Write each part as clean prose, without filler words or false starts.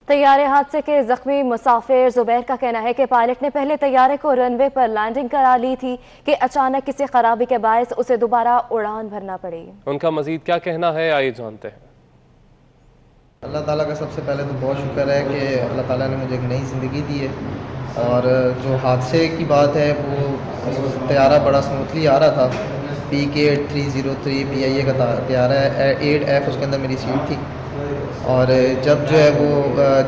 तैयारे हादसे के जख्मी मुसाफिर जुबैर का कहना है कि पायलट ने पहले तैयारे को रनवे पर लैंडिंग करा ली थी कि अचानक किसी खराबी के बायस उसे दोबारा उड़ान भरना पड़ी। उनका मजीद क्या कहना है, आइए जानते हैं। अल्लाह ताला का सबसे पहले तो बहुत शुक्र है कि अल्लाह ताला ने मुझे एक नई ज़िंदगी दी है। और जो हादसे की बात है वो तैयारा बड़ा स्मूथली आ रहा था। PK-8303 PIA का तैयारा है, 8F उसके अंदर मेरी सीट थी। और जब जो है वो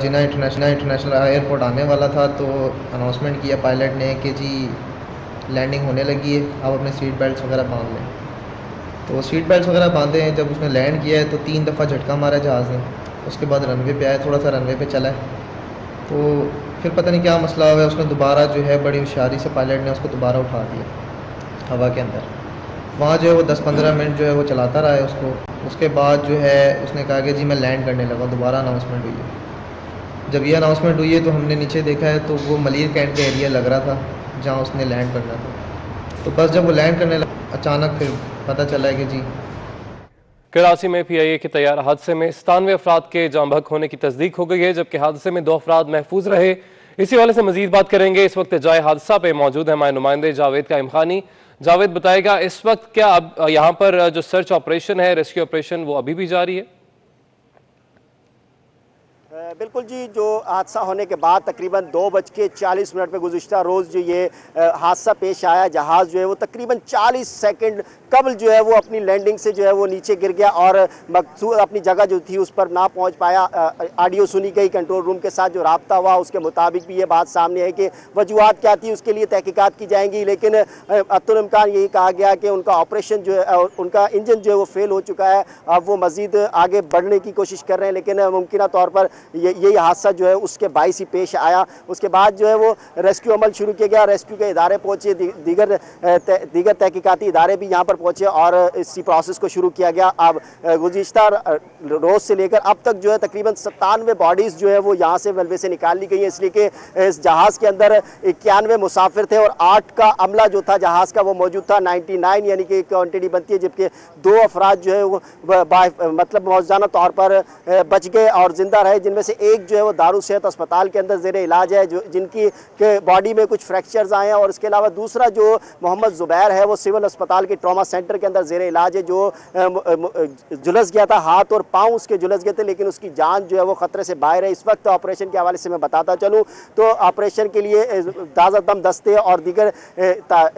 जिन्ना इंटरनेशनल एयरपोर्ट आने वाला था तो अनाउंसमेंट किया पायलट ने कि जी लैंडिंग होने लगी है, आप अपने सीट बेल्ट वगैरह बांध लें। तो सीट बेल्ट वगैरह बांधे हैं। जब उसने लैंड किया है तो 3 दफ़ा झटका मारा जहाज़ ने। उसके बाद रनवे पे आया, थोड़ा सा रनवे पे चला है तो फिर पता नहीं क्या मसला हुआ है, उसने दोबारा जो है बड़ी होशियारी से पायलट ने उसको दोबारा उठा दिया हवा के अंदर। वहाँ जो है वो 10-15 मिनट जो है वो चलाता रहा है उसको। उसके बाद जो है उसने कहा कि जी मैं लैंड करने लगा। दोबारा अनाउंसमेंट हुई है। जब ये अनाउंसमेंट हुई है तो हमने नीचे देखा है तो वो मलिर कैंट का एरिया लग रहा था जहाँ उसने लैंड करना था। तो बस जब वो लैंड करने लगा अचानक फिर पता चला है कि जी कराची में PIA के तैयारा हादसे में 97 अफराद के जाँ बहक होने की तस्दीक हो गई है, जबकि हादसे में 2 अफराद महफूज रहे। इसी वाले से मजीद बात करेंगे। इस वक्त जाए हादसा पे मौजूद है हमारे नुमाइंदे जावेद काइम खानी। जावेद बताएगा इस वक्त क्या अब यहाँ पर जो सर्च ऑपरेशन है, रेस्क्यू ऑपरेशन, वो अभी भी जारी है? बिल्कुल जी, जो हादसा होने के बाद तकरीबन 2:40 पे गुज़िश्ता रोज़ जो ये हादसा पेश आया, जहाज़ जो है वो तकरीबन 40 सेकंड कबल जो है वो अपनी लैंडिंग से जो है वो नीचे गिर गया और मकसूद अपनी जगह जो थी उस पर ना पहुंच पाया। ऑडियो सुनी गई, कंट्रोल रूम के साथ जो राब्ता हुआ उसके मुताबिक भी ये बात सामने है कि वजूहात क्या थी उसके लिए तहकीकात की जाएंगी, लेकिन अतुल इम्कान यही कहा गया कि उनका ऑपरेशन जो है, उनका इंजन जो है वो फेल हो चुका है। अब वो मज़ीद आगे बढ़ने की कोशिश कर रहे हैं, लेकिन मुमकिन तौर पर यही हादसा जो है उसके बाइस ही पेश आया। उसके बाद जो है वो रेस्क्यू अमल शुरू किया गया, रेस्क्यू के इदारे पहुँचे, दीगर तहकीकाती इदारे भी यहाँ पर पहुँचे और इसी प्रोसेस को शुरू किया गया। अब गुज़िश्ता रोज़ से लेकर अब तक जो है तकरीबन 97 बॉडीज़ जो है वो यहाँ से मलबे से निकाल ली गई हैं, इसलिए कि इस जहाज़ के अंदर 91 मुसाफिर थे और 8 का अमला जो था जहाज़ का वो मौजूद था। 99 यानी कि क्वांटिटी बनती है, जबकि 2 अफराद जो है वो मतलब मौजूदा तौर पर बच गए और ज़िंदा रहे, जिनमें से एक जो है वो दारू सेहत अस्पताल के अंदर ज़ेरे इलाज है, जो जिनकी बॉडी में कुछ फ्रैक्चर्स आए हैं। और इसके अलावा दूसरा जो मोहम्मद ज़ुबैर है वो सिविल अस्पताल के ट्रॉमा सेंटर के अंदर ज़ेरे इलाज है, जो जुलस गया था, हाथ और पाँव उसके जुलस गए थे, लेकिन उसकी जान जो है वो ख़तरे से बाहर है। इस वक्त ऑपरेशन के हवाले से मैं बताता चलूँ तो ऑपरेशन के लिए ताज़ा-दम दस्ते और दीगर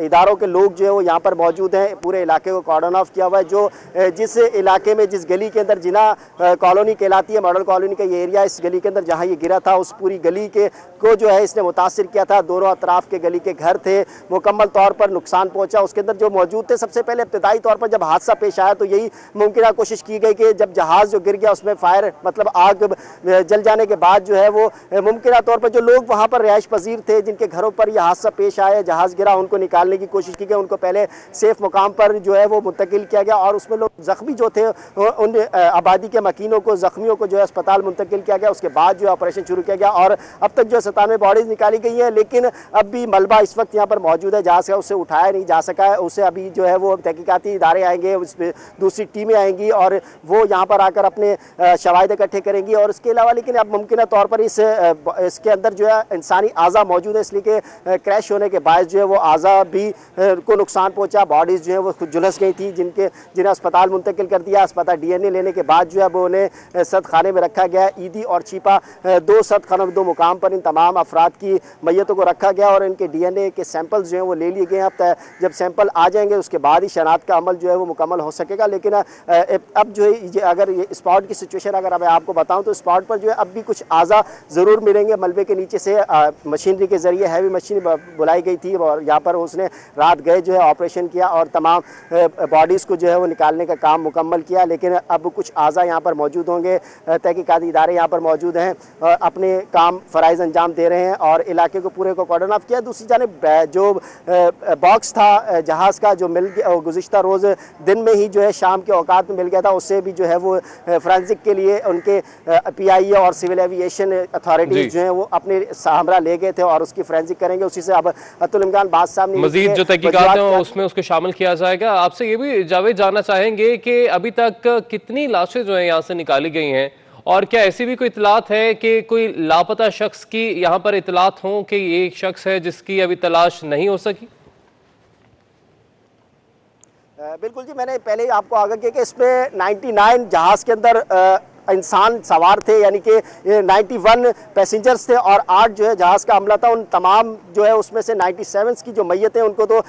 इदारों के लोग जो है वो यहाँ पर मौजूद हैं। पूरे इलाके को कॉर्डन ऑफ किया हुआ है। जो जिस इलाके में जिस गली के अंदर जिना कॉलोनी कहलाती है, मॉडल कॉलोनी का ये एरिया, इस गली के अंदर जहाँ ये गिरा था उस पूरी गली को जो है इसने मुतासिर किया था। दोनों अतराफ के गली के घर थे, मुकम्मल तौर पर नुकसान पहुँचा। उसके अंदर जो मौजूद थे, सबसे पहले इब्तदाई तौर पर जब हादसा पेश आया तो यही मुमकिन कोशिश की गई कि जब जहाज़ जो गिर गया उसमें फायर मतलब आग जल जाने के बाद जो है वो मुमकिन तौर पर जो लोग वहाँ पर रिहाइश पजीर थे जिनके घरों पर यह हादसा पेश आया, जहाज़ गिरा, उनको निकालने की कोशिश की गई। उनको पहले सेफ मुकाम पर जो है वो मुंतकिल किया गया और उसमें लोग जख्मी जो थे उन आबादी के मकीनों को, जख्मियों को जो है अस्पताल मुंतकिल किया गया। उसके बाद जो ऑपरेशन शुरू किया गया और अब तक जो 97 बॉडीज़ निकाली गई हैं, लेकिन अब भी मलबा इस वक्त यहाँ पर मौजूद है जहाँ से उसे उठाया नहीं जा सका है। उसे अभी जो है वो तहकीकाती इदारे आएंगे, उसमें दूसरी टीमें आएंगी और वो यहाँ पर आकर अपने शवाहिद इकट्ठे करेंगी। और इसके अलावा लेकिन अब मुमकिन तौर पर इसके अंदर जो है इंसानी आज़ा मौजूद है, इसलिए कि क्रैश होने के बाद जो है वो आज़ा भी को नुकसान पहुँचा। बॉडीज़ जो है वो खुद जुलस गई थी, जिन्हें अस्पताल मुंतकिल कर दिया। अस्पताल DNA लेने के बाद जो है वो उन्हें सद खाने में रखा गया। ईदी और छिपा 2 सद खानों में 2 मुकाम पर इन तमाम अफराद की मैयतों को रखा गया और इनके DNA के सैंपल्स जो हैं वो ले लिए गए। अब जब सैंपल आ जाएंगे उसके बाद ही शनाख्त का अमल जो है वो मुकम्मल हो सकेगा। लेकिन अब जो है अगर ये स्पॉट की सिचुएशन अगर मैं आपको बताऊं तो स्पॉट पर जो है अब भी कुछ आज़ा ज़रूर मिलेंगे। मलबे के नीचे से मशीनरी के ज़रिए हैवी मशीन बुलाई गई थी और यहाँ पर उसने रात गए जो है ऑपरेशन किया और तमाम बॉडीज़ को जो है वो निकालने का काम मुकम्मल किया। लेकिन अब कुछ आज़ा यहाँ पर मौजूद होंगे। तहकीकाती इदारे यहाँ पर मौजूद हैं, अपने काम फ़राइज़ अंजाम दे रहे हैं और इलाके को पूरे को कॉर्डन ऑफ किया। दूसरी जानिब जो बॉक्स था जहाज़ का जो मिल गया गुज़िश्ता रोज़ दिन में ही जो है शाम के औकात में मिल गया था, उससे भी जो है वो फोरेंसिक के लिए उनके PIA और सिविल एविएशन अथॉरिटीज़ जो है वो अपने हमरा ले गए थे और उसकी फोरेंसिक करेंगे। उसी से अब अतुल इमरान बात सामने मजीद जो तहकीकात हैं उसमें उसको शामिल किया जाएगा। आपसे ये भी जावेद जानना चाहेंगे कि अभी तक कितनी लाशें जो है यहाँ से निकाली गई हैं और क्या ऐसी भी कोई इतलात है कि कोई लापता शख्स की यहाँ पर इतलात हो कि ये एक शख्स है जिसकी अभी तलाश नहीं हो सकी? बिल्कुल जी, मैंने पहले ही आपको आगाह किया कि इसमें 99 जहाज़ के अंदर इंसान सवार थे, यानी कि 91 पैसेंजर्स थे और 8 जो है जहाज़ का अमला था। उन तमाम जो है उसमें से 97 की जो मैयत है उनको तो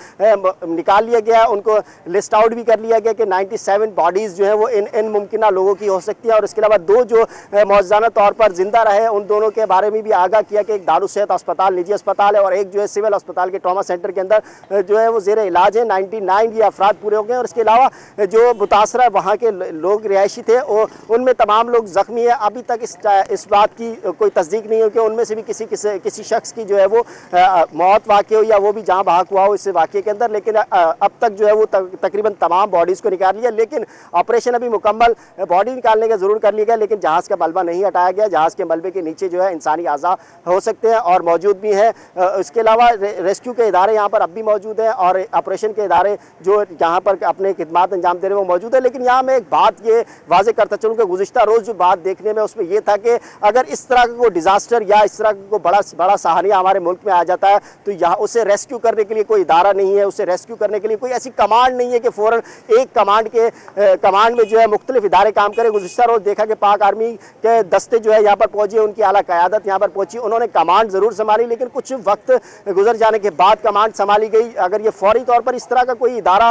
निकाल लिया गया, उनको लिस्ट आउट भी कर लिया गया कि 97 बॉडीज़ जो है वो इन मुमकिन लोगों की हो सकती है। और इसके अलावा 2 जो मौजूदा तौर पर जिंदा रहे उन दोनों के बारे में भी आगाह किया कि एक दारुसेहत अस्पताल निजी अस्पताल है और एक जो है सिविल अस्पताल के ट्रॉमा सेंटर के अंदर जो है वो ज़ेर इलाज है। 99 ये अफराद पूरे हो गए और इसके अलावा जो मुतासरा वहाँ के लोग रिहायशी थे उनमें तमाम लोग जख्मी है। अभी तक इस बात की कोई तस्दीक नहीं हो कि उनमें से भी किसी शख्स की जो है वो मौत वाक़ई हो या वो भी जहाँ बहक हुआ हो इस वाक़े के अंदर। लेकिन अब तक जो है वो तकरीबन तमाम बॉडीज़ को निकाल लिया, लेकिन ऑपरेशन अभी मुकम्मल बॉडी निकालने का ज़रूर कर लिया गया, लेकिन जहाज़ का मलबा नहीं हटाया गया। जहाज़ के मलबे के नीचे जो है इंसानी अज़ा हो सकते हैं और मौजूद भी हैं। इसके अलावा रेस्क्यू के इदारे यहाँ पर अब भी मौजूद हैं और ऑपरेशन के इदारे जो यहाँ पर अपने खिदमात अंजाम दे रहे हैं वो मौजूद है। लेकिन यहाँ मैं एक बात ये वाज़ेह करता चलूँ कि गुज़िश्ता रोज़ जो बात देखने में उसमें यह था कि अगर इस तरह का कोई डिजास्टर या इस तरह का कोई बड़ा सहानिया हमारे मुल्क में आ जाता है तो यहाँ उसे रेस्क्यू करने के लिए कोई इदारा नहीं है, उसे रेस्क्यू करने के लिए कोई ऐसी कमांड नहीं है कि फौरन एक कमांड में जो है मुख्तलिफ इदारे काम करें। गुज़िश्ता रोज देखा कि पाक आर्मी के दस्ते जो है यहाँ पर पहुंचे, उनकी आला क़यादत यहाँ पर पहुंची, उन्होंने कमांड ज़रूर संभाली लेकिन कुछ वक्त गुजर जाने के बाद कमांड संभाली गई। अगर ये फौरी तौर पर इस तरह का कोई इदारा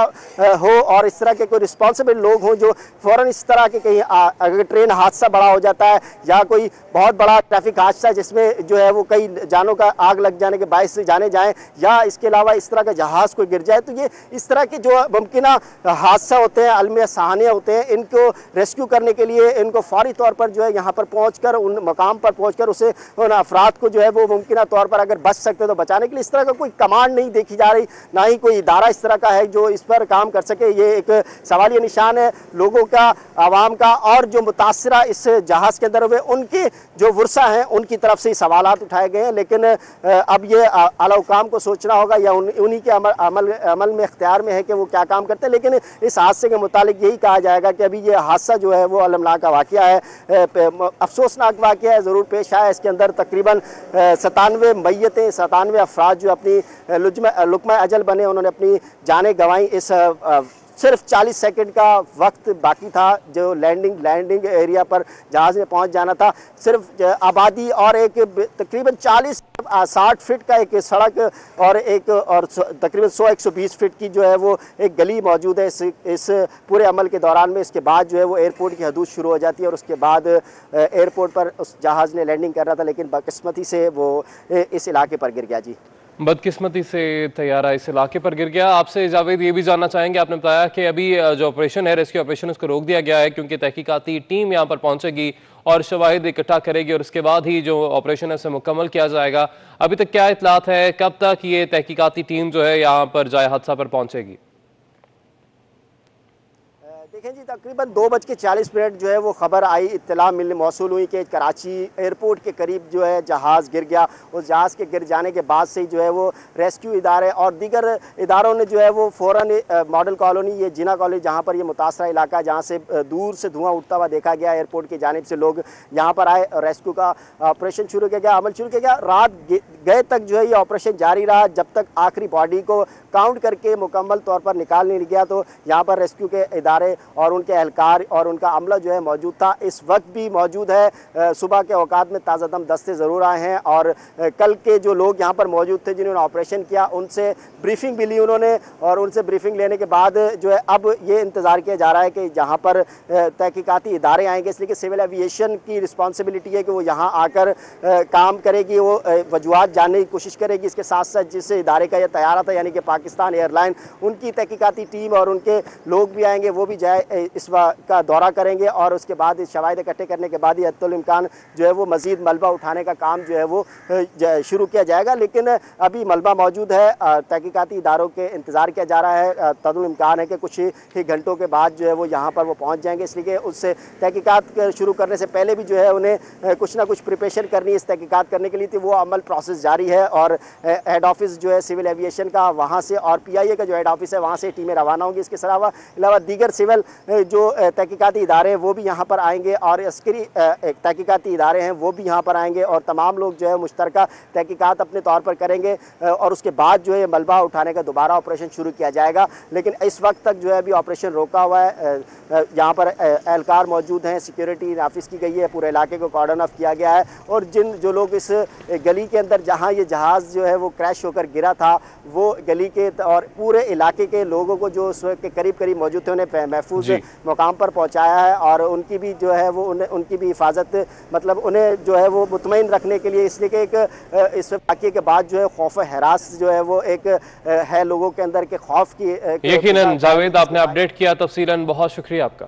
हो और इस तरह के कोई रिस्पॉन्सिबल लोग हों जो फ़ौरन इस तरह के कहीं अगर ट्रेन हादसा बड़ा हो जाता है या कोई बहुत बड़ा ट्रैफिक हादसा जिसमें जो है वो कई जानों का आग लग जाने के बायस से जाने जाएं या इसके अलावा इस तरह का जहाज़ कोई गिर जाए, तो ये इस तरह के जो मुमकिना हादसा होते हैं, अलमिया सहानियाँ होते हैं, इनको रेस्क्यू करने के लिए इनको फौरी तौर पर जो है यहाँ पर पहुँचकर उन मकाम पर पहुँचकर उसे उन अफराद को जो है वो मुमकिना तौर पर अगर बच सकते तो बचाने के लिए इस तरह का कोई कमांड नहीं देखी जा रही, ना ही कोई इदारा इस तरह का है जो इस पर काम कर सके। ये एक सवालिया निशान है लोगों का, आवाम का और जो मुतासरा इस जहाज़ के अंदर हुए उनके जो वर्सा हैं उनकी तरफ से सवालात उठाए गए हैं। लेकिन अब ये आला हुकाम को सोचना होगा या उन्हीं के अमल में इख्तियार में है कि वो क्या काम करते हैं। लेकिन इस हादसे के मुतालिक यही कहा जाएगा कि अभी ये हादसा जो है वो अलमनाक वाक़या है, अफसोसनाक वाक़या है, ज़रूर पेश आया। इसके अंदर तकरीबन 97 मैयतें, 97 अफराद जो अपनी लुक़मा अजल बने, उन्होंने अपनी जानें गंवाई। इस सिर्फ 40 सेकंड का वक्त बाकी था जो लैंडिंग एरिया पर जहाज़ में पहुंच जाना था। सिर्फ आबादी और एक तकरीबन 40-60 फीट का एक सड़क और तकरीबन 100-120 फीट की जो है वो एक गली मौजूद है इस पूरे अमल के दौरान में। इसके बाद जो है वो एयरपोर्ट की हदूद शुरू हो जाती है और उसके बाद एयरपोर्ट पर उस जहाज़ ने लैंडिंग करना था लेकिन बदकिस्मती से वो इस इलाके पर गिर गया। जी, बदकिस्मती से तैयारा इस इलाके पर गिर गया। आपसे जावेद ये भी जानना चाहेंगे, आपने बताया कि अभी जो ऑपरेशन है, रेस्क्यू ऑपरेशन, उसको रोक दिया गया है क्योंकि तहकीकाती टीम यहाँ पर पहुंचेगी और शवाहिद इकट्ठा करेगी और उसके बाद ही जो ऑपरेशन है उसे मुकम्मल किया जाएगा। अभी तक क्या इतलात है, कब तक ये तहकीकाती टीम जो है यहाँ पर जाए हादसा पर पहुंचेगी? देखें जी, तकरीबन 2:40 जो है वो खबर आई, इत्तला मौसूल हुई कि कराची एयरपोर्ट के करीब जो है जहाज़ गिर गया। उस जहाज़ के गिर जाने के बाद से ही जो है वो रेस्क्यू इदारे और दीगर इदारों ने जो है वो फ़ौरन मॉडल कॉलोनी, ये जिना कॉलोनी जहाँ पर ये मुतासरा इलाका जहाँ से दूर से धुआं उठता हुआ देखा गया, एयरपोर्ट की जानिब से लोग यहाँ पर आए, रेस्क्यू का ऑपरेशन शुरू किया गया, अमल शुरू किया गया। रात गए तक जो है ये ऑपरेशन जारी रहा जब तक आखिरी बॉडी को काउंट करके मुकम्मल तौर पर निकाल नहीं गया। तो यहाँ पर रेस्क्यू के इदारे और उनके एहलकार और उनका अमला जो है मौजूद था, इस वक्त भी मौजूद है। सुबह के औकात में ताज़ा दम दस्ते ज़रूर आए हैं और कल के जो लोग यहाँ पर मौजूद थे जिन्होंने ऑपरेशन किया उनसे ब्रीफिंग भी ली उन्होंने और उनसे ब्रीफिंग लेने के बाद जो है अब ये इंतज़ार किया जा रहा है कि जहाँ पर तहकीकाती इदारे आएंगे, इसलिए कि सिविल एविएशन की रिस्पॉन्सिबिलिटी है कि वो यहाँ आकर काम करेगी, वो वजूहात जानने की कोशिश करेगी। इसके साथ साथ जिस इदारे का यह तैयारा था यानी कि पाकिस्तान एयरलाइन, उनकी तहकीकाती टीम और उनके लोग भी आएंगे, वो भी जाए इस का दौरा करेंगे और उसके बाद इस शवाहिद इकट्ठे करने के बाद ही अत्तुल इम्कान जो है वो मज़ीद मलबा उठाने का काम जो है वो शुरू किया जाएगा। लेकिन अभी मलबा मौजूद है, तहकीकाती इदारों के इंतज़ार किया जा रहा है। तदुल इम्कान है कि कुछ ही घंटों के बाद जो है वो यहाँ पर वो पहुँच जाएंगे, इसलिए कि उससे तहकीकात शुरू करने से पहले भी जो है उन्हें कुछ ना कुछ प्रिपरेशन करनी है इस तहकीकात करने के लिए। तो वो अमल प्रोसेस जारी है और हेड ऑफिस जो है सिविल एविएशन का वहाँ से और PIA का जो हेड ऑफिस है वहाँ से टीमें रवाना होंगी। इसके अलावा दीगर सिविल जो तहकीकाती इदारे हैं वो भी यहाँ पर आएंगे और अस्करी तहकीकाती इदारे हैं वो भी यहाँ पर आएंगे और तमाम लोग जो है मुश्तरका तहकीकात अपने तौर पर करेंगे और उसके बाद जो है मलबा उठाने का दोबारा ऑपरेशन शुरू किया जाएगा। लेकिन इस वक्त तक जो है अभी ऑपरेशन रोका हुआ है। यहाँ पर एहलकार मौजूद हैं, सिक्योरिटी नाफिज की गई है, पूरे इलाके को कॉर्डन ऑफ किया गया है और जो लोग इस गली के अंदर जहाँ ये जहाज़ जो है वो क्रैश होकर गिरा था वो गली के और पूरे इलाके के लोगों को जो उस वक्त करीब करीब मौजूद थे उन्हें महफूज मुकाम पर पहुँचाया है और उनकी भी जो है वो उनकी भी हिफाजत मतलब उन्हें जो है वो मुतमईन रखने के लिए, इसलिए कि एक इस वाक़े के बाद जो है खौफ हरास जो है वो एक है लोगों के अंदर के खौफ की। यकीनन जावेद, आपने अपडेट किया तफसीलन, बहुत शुक्रिया आपका।